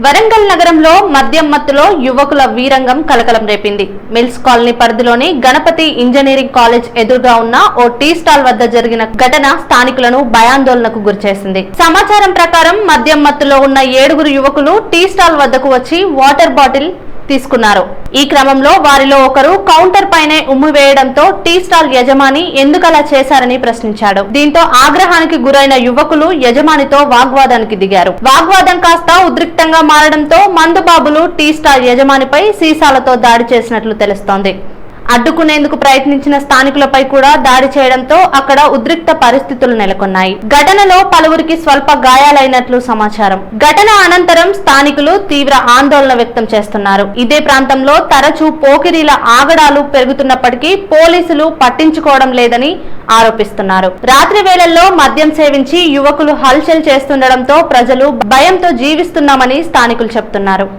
వరంగల్ నగరంలో మద్యం మత్తులో యువకుల వీరంగం కలకలం రేపింది. మిల్స్ కాలనీ పరిధిలోని గణపతి ఇంజనీరింగ్ కాలేజ్ ఎదురుగా ఉన్న ఓ టీ స్టాల్ వద్ద జరిగిన ఘటన స్థానికులను భయాందోళనకు గురిచేసింది. సమాచారం ప్రకారం మద్యం మత్తులో ఉన్న 7 యువకులు టీ స్టాల్ వద్దకు వచ్చి వాటర్ బాటిల్ తీసుకున్నారు. ఈ క్రమంలో వారిలో ఒకరు కౌంటర్ పైనే ఉమ్మి వేయడంతో టీ స్టాల్ యజమాని ఎందుకలా చేశారని ప్రశ్నించాడు. దీంతో ఆగ్రహానికి గురైన యువకులు యజమానితో వాగ్వాదానికి దిగారు. వాగ్వాదం కాస్త ఉద్రిక్తంగా మారడంతో మందుబాబులు టీ స్టాల్ యజమానిపై సీసాలతో దాడి చేసినట్లు తెలుస్తోంది. అడ్డుకునేందుకు ప్రయత్నించిన స్థానికులపై కూడా దాడి చేయడంతో అక్కడ ఉద్రిక్త పరిస్థితులు నెలకొన్నాయి. ఘటనలో పలువురికి స్వల్ప గాయాలైనట్లు సమాచారం. ఘటన అనంతరం స్థానికులు తీవ్ర ఆందోళన వ్యక్తం చేస్తున్నారు. ఇదే ప్రాంతంలో తరచూ పోకిరీల ఆగడాలు పెరుగుతున్నప్పటికీ పోలీసులు పట్టించుకోవడం లేదని ఆరోపిస్తున్నారు. రాత్రి వేళల్లో మద్యం సేవించి యువకులు హల్చల్ చేస్తుండటంతో ప్రజలు భయంతో జీవిస్తున్నామని స్థానికులు చెబుతున్నారు.